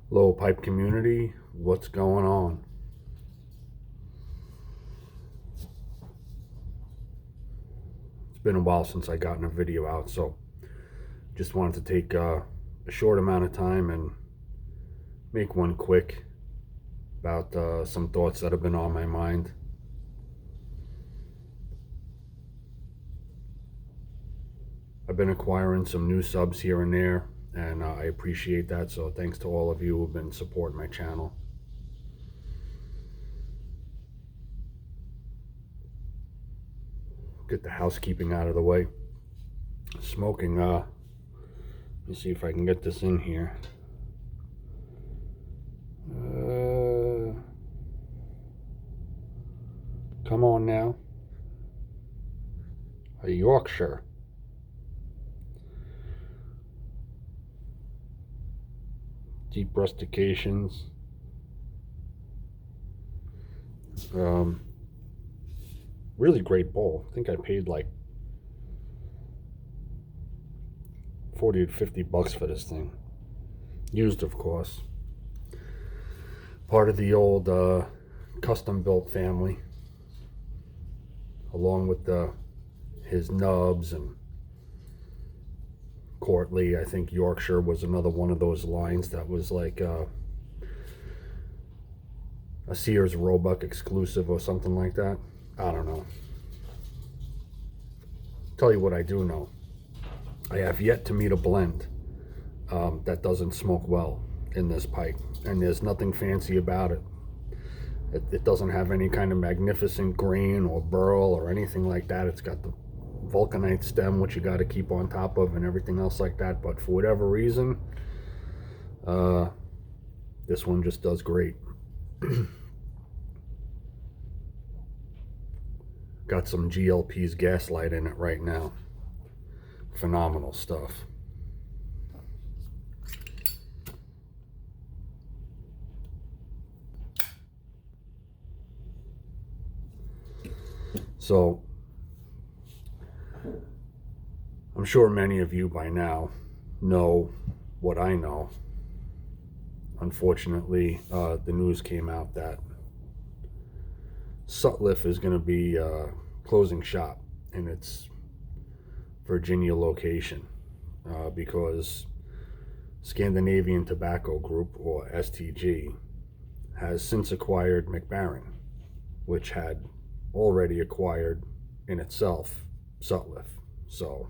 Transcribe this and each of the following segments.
Low pipe community, what's going on? It's been a while since I gotten a video out, so just wanted to take a short amount of time and make one quick about some thoughts that have been on my mind. I've been acquiring some new subs here and there, and I appreciate that, so thanks to all of you who've been supporting my channel. Get the housekeeping out of the way. Smoking, let me see if I can get this in here. Come on now. A Yorkshire. Deep rustications. Really great bowl. I think I paid like 40 to 50 bucks for this thing. Used, of course. Part of the old custom built family, along with his nubs and Courtly. I think Yorkshire was another one of those lines that was like a Sears Roebuck exclusive or something like that. I don't know. Tell you what I do know. I have yet to meet a blend that doesn't smoke well in this pipe, and there's nothing fancy about it. It doesn't have any kind of magnificent grain or burl or anything like that. It's got the vulcanite stem, which you got to keep on top of, and everything else like that. But for whatever reason, this one just does great. Got some GLP's Gaslight in it right now. Phenomenal stuff. So, I'm sure many of you by now know what I know. Unfortunately, the news came out that Sutliff is going to be closing shop in its Virginia location because Scandinavian Tobacco Group, or STG, has since acquired MacBaren, which had already acquired in itself Sutliff. So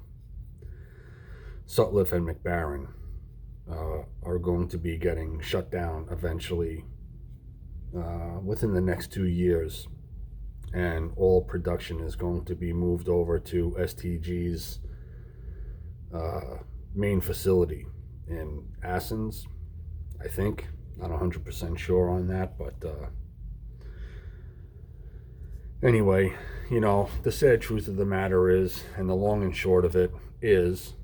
Sutliff and MacBaren are going to be getting shut down eventually within the next 2 years, and all production is going to be moved over to STG's main facility in Athens, I think. Not 100% sure on that, but anyway, you know, the sad truth of the matter is, and the long and short of it is,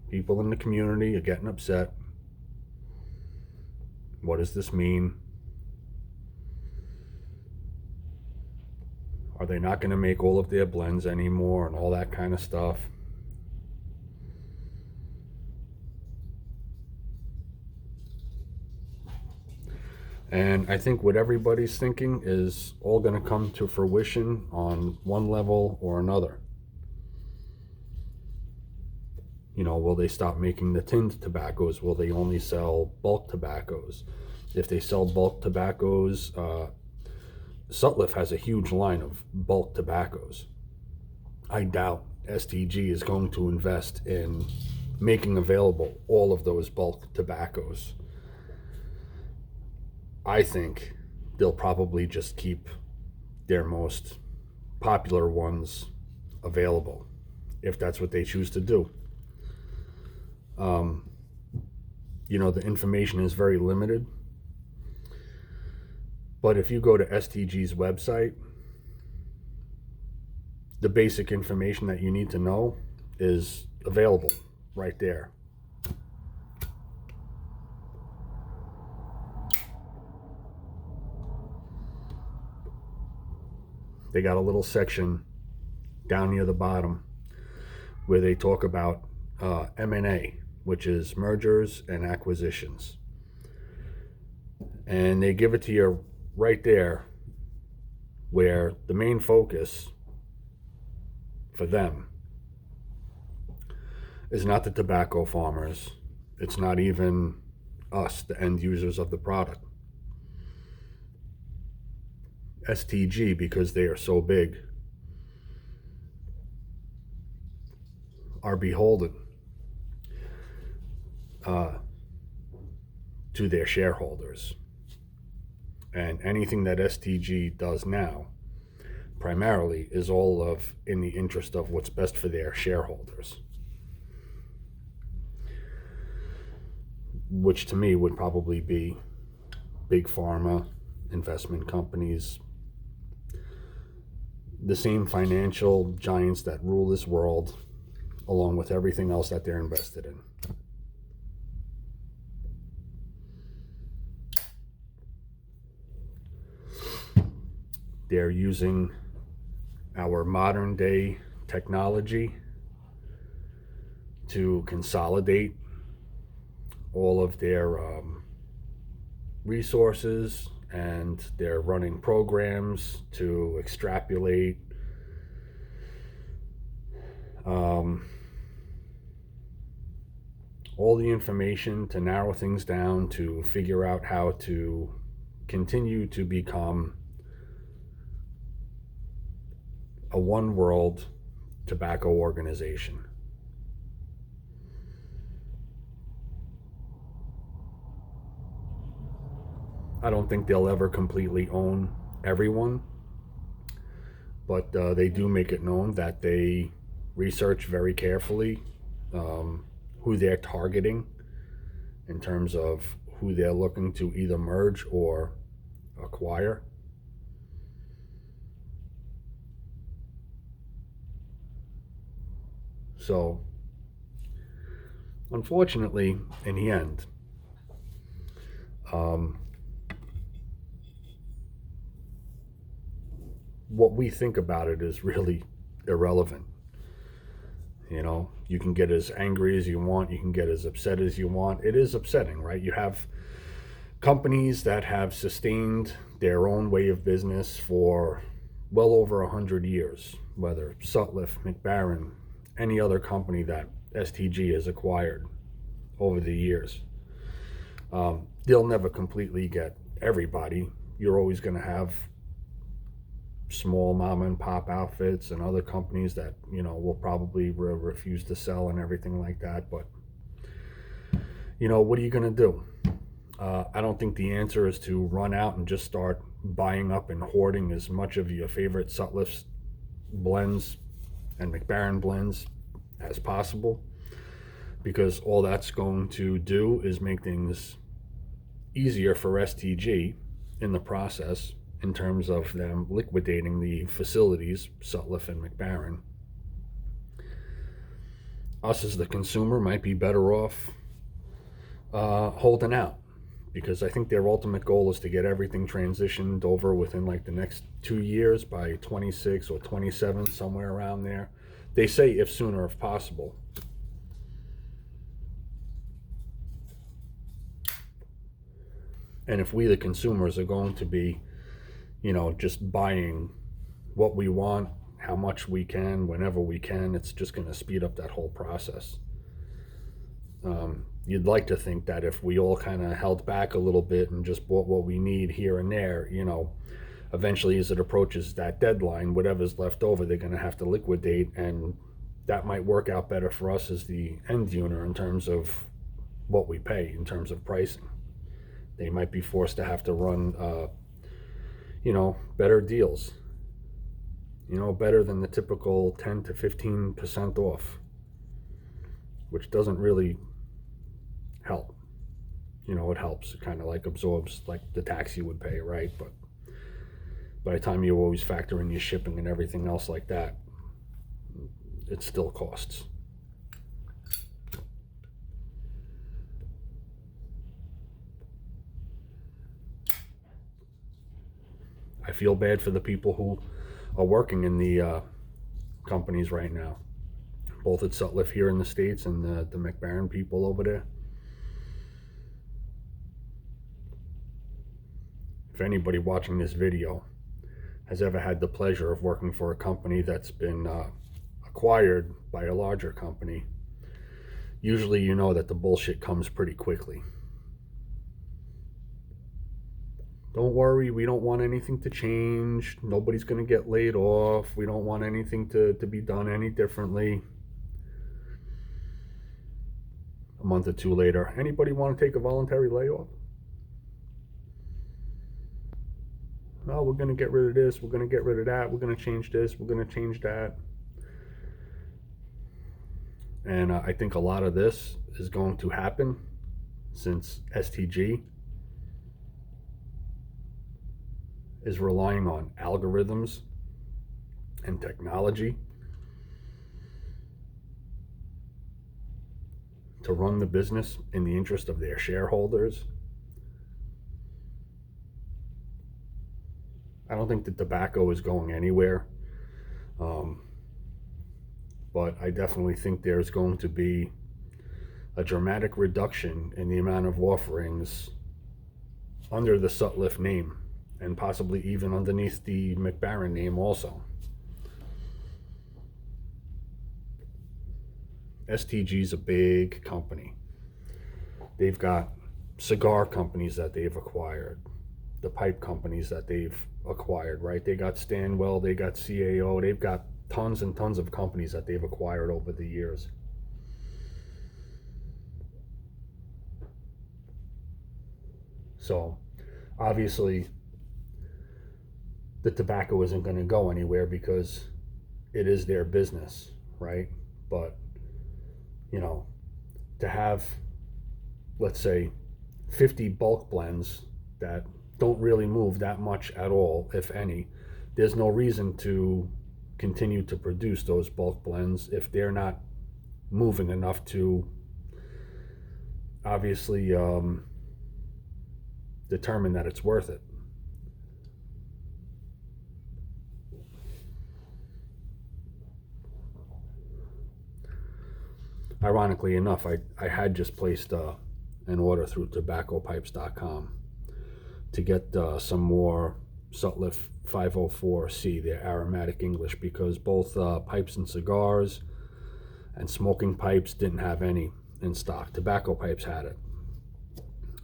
people in the community are getting upset. What does this mean? Are they not going to make all of their blends anymore and all that kind of stuff? And I think what everybody's thinking is all going to come to fruition on one level or another. You know, will they stop making the tinned tobaccos? Will they only sell bulk tobaccos? If they sell bulk tobaccos, Sutliff has a huge line of bulk tobaccos. I doubt STG is going to invest in making available all of those bulk tobaccos. I think they'll probably just keep their most popular ones available, if that's what they choose to do. You know, the information is very limited, but if you go to STG's website, the basic information that you need to know is available right there. They got a little section down near the bottom where they talk about M&A, which is mergers and acquisitions. And they give it to you right there, where the main focus for them is not the tobacco farmers. It's not even us, the end users of the product. STG, because they are so big, are beholden to their shareholders. And anything that STG does now primarily is all in the interest of what's best for their shareholders, which to me would probably be big pharma, investment companies, the same financial giants that rule this world, along with everything else that they're invested in. They're using our modern day technology to consolidate all of their resources, and they're running programs to extrapolate all the information, to narrow things down, to figure out how to continue to become a one world tobacco organization. I don't think they'll ever completely own everyone, but they do make it known that they research very carefully who they're targeting in terms of who they're looking to either merge or acquire. So, unfortunately, in the end, what we think about it is really irrelevant. You know, you can get as angry as you want, you can get as upset as you want. It is upsetting, right? You have companies that have sustained their own way of business for well over 100 years, whether Sutliff, MacBaren, any other company that STG has acquired over the years. They'll never completely get everybody. You're always going to have small mom and pop outfits and other companies that, you know, will probably refuse to sell and everything like that. But, you know, what are you going to do? I don't think the answer is to run out and just start buying up and hoarding as much of your favorite Sutliff blends and MacBaren blends as possible, because all that's going to do is make things easier for STG in the process, in terms of them liquidating the facilities, Sutliff and MacBaren. Us as the consumer might be better off holding out, because I think their ultimate goal is to get everything transitioned over within like the next 2 years, by 26 or 27, somewhere around there. They say if sooner if possible. And if we, the consumers, are going to be, you know, just buying what we want, how much we can, whenever we can, it's just going to speed up that whole process. You'd like to think that if we all kind of held back a little bit and just bought what we need here and there, you know, eventually as it approaches that deadline, whatever's left over, they're going to have to liquidate, and that might work out better for us as the end user in terms of what we pay, in terms of pricing. They might be forced to have to run you know, better deals, you know, better than the typical 10 to 15% off, which doesn't really help. You know, it helps. It kind of like absorbs like the tax you would pay, right? But by the time you always factor in your shipping and everything else like that, it still costs. I feel bad for the people who are working in the companies right now, both at Sutliff here in the States and the MacBaren people over there. If anybody watching this video has ever had the pleasure of working for a company that's been acquired by a larger company, usually you know that the bullshit comes pretty quickly. Don't worry, we don't want anything to change. Nobody's going to get laid off. We don't want anything to be done any differently. A month or two later, anybody want to take a voluntary layoff? Oh, we're going to get rid of this. We're going to get rid of that. We're going to change this. We're going to change that. And I think a lot of this is going to happen since STG is relying on algorithms and technology to run the business in the interest of their shareholders. I don't think the tobacco is going anywhere, but I definitely think there's going to be a dramatic reduction in the amount of offerings under the Sutliff name, and possibly even underneath the MacBaren name also. STG is a big company. They've got cigar companies that they've acquired, the pipe companies that they've acquired, right? They got Stanwell, they got CAO, they've got tons and tons of companies that they've acquired over the years. So obviously the tobacco isn't going to go anywhere because it is their business, right? But, you know, to have, let's say, 50 bulk blends that don't really move that much at all, if any, there's no reason to continue to produce those bulk blends if they're not moving enough to obviously determine that it's worth it. Ironically enough, I had just placed an order through tobaccopipes.com to get some more Sutliff 504C, their aromatic English, because both pipes and cigars and smoking pipes didn't have any in stock. Tobacco pipes had it.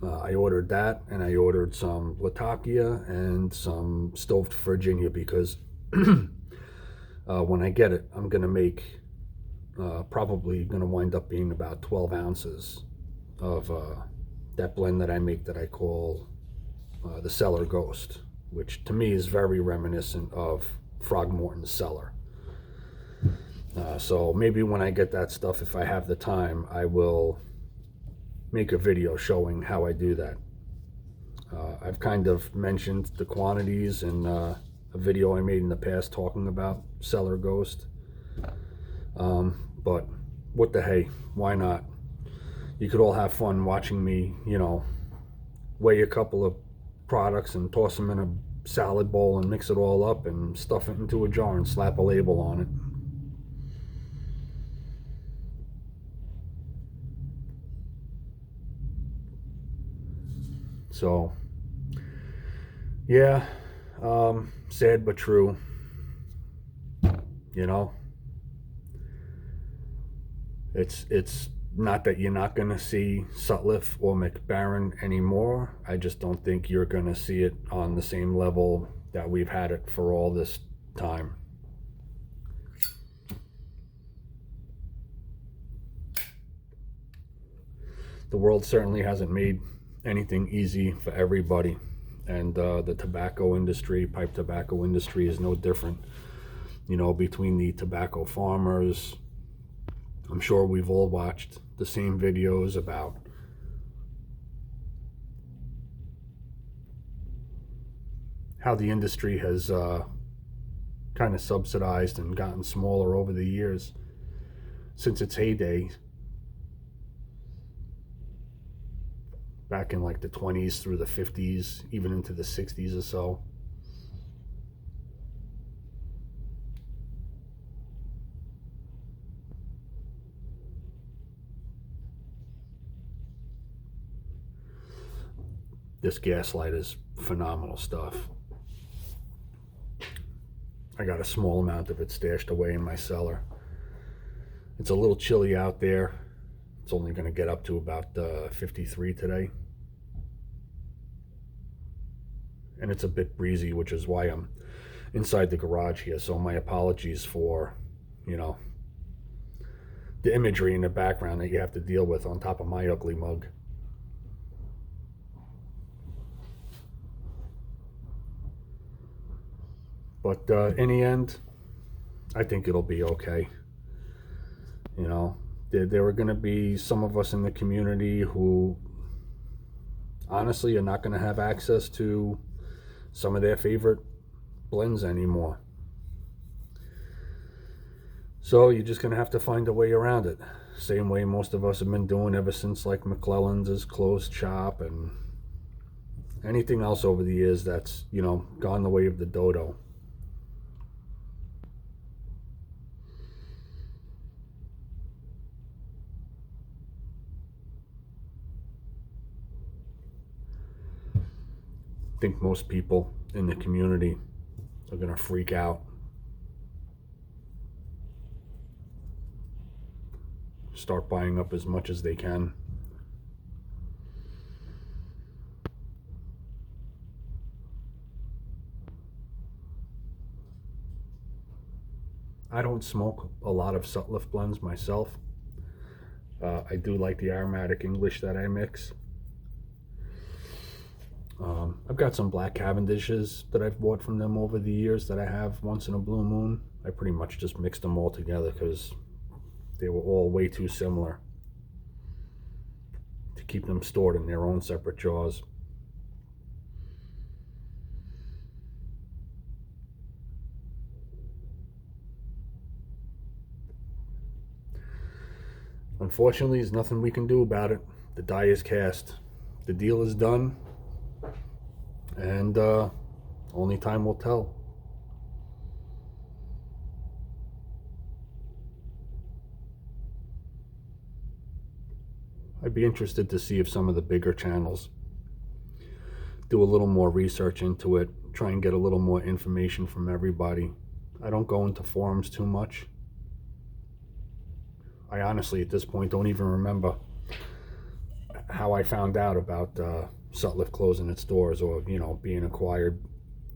I ordered that, and I ordered some Latakia and some Stoved Virginia because when I get it, I'm going to make probably going to wind up being about 12 ounces of that blend that I make that I call the Cellar Ghost, which to me is very reminiscent of Frogmorton's Cellar. So maybe when I get that stuff, if I have the time, I will make a video showing how I do that. I've kind of mentioned the quantities in a video I made in the past talking about Cellar Ghost. But what the hey, why not? You could all have fun watching me, you know, weigh a couple of products and toss them in a salad bowl and mix it all up and stuff it into a jar and slap a label on it. So, yeah, sad but true, you know. It's not that you're not going to see Sutliff or MacBaren anymore. I just don't think you're going to see it on the same level that we've had it for all this time. The world certainly hasn't made anything easy for everybody, and the tobacco industry, pipe tobacco industry, is no different. You know, between the tobacco farmers, I'm sure we've all watched the same videos about how the industry has kind of subsidized and gotten smaller over the years since its heyday back in like the 20s through the 50s, even into the 60s or so. This Gaslight is phenomenal stuff. I got a small amount of it stashed away in my cellar. It's a little chilly out there. It's only going to get up to about 53 today. And it's a bit breezy, which is why I'm inside the garage here. So my apologies for, you know, the imagery in the background that you have to deal with on top of my ugly mug. But in the end, I think it'll be okay. You know, there are going to be some of us in the community who honestly are not going to have access to some of their favorite blends anymore. So you're just going to have to find a way around it. Same way most of us have been doing ever since like McClellan's has closed shop and anything else over the years that's, you know, gone the way of the dodo. I think most people in the community are going to freak out. Start buying up as much as they can. I don't smoke a lot of Sutliff blends myself. I do like the aromatic English that I mix. I've got some black Cavendishes that I've bought from them over the years that I have once in a blue moon. I pretty much just mixed them all together because they were all way too similar to keep them stored in their own separate jars. Unfortunately, there's nothing we can do about it. The die is cast. The deal is done. And only time will tell. I'd be interested to see if some of the bigger channels do a little more research into it, try and get a little more information from everybody. I don't go into forums too much. I honestly, at this point, don't even remember how I found out about Sutliff closing its doors or, you know, being acquired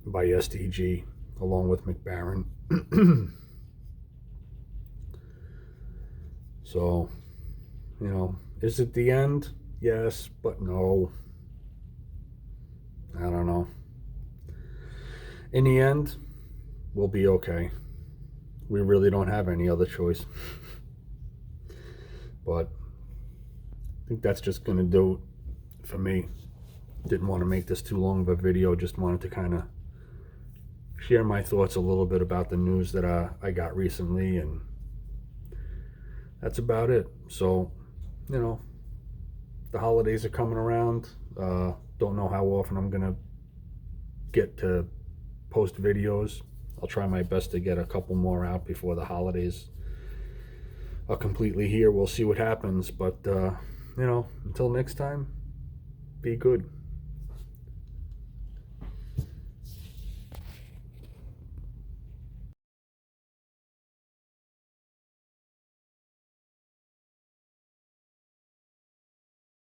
by STG along with MacBaren. So, you know, is it the end? Yes, but no. I don't know. In the end, we'll be okay. We really don't have any other choice. But I think that's just going to do it for me. Didn't want to make this too long of a video. Just wanted to kind of share my thoughts a little bit about the news that I got recently. And that's about it. So, you know, the holidays are coming around. Don't know how often I'm going to get to post videos. I'll try my best to get a couple more out before the holidays are completely here. We'll see what happens. But, you know, until next time, be good.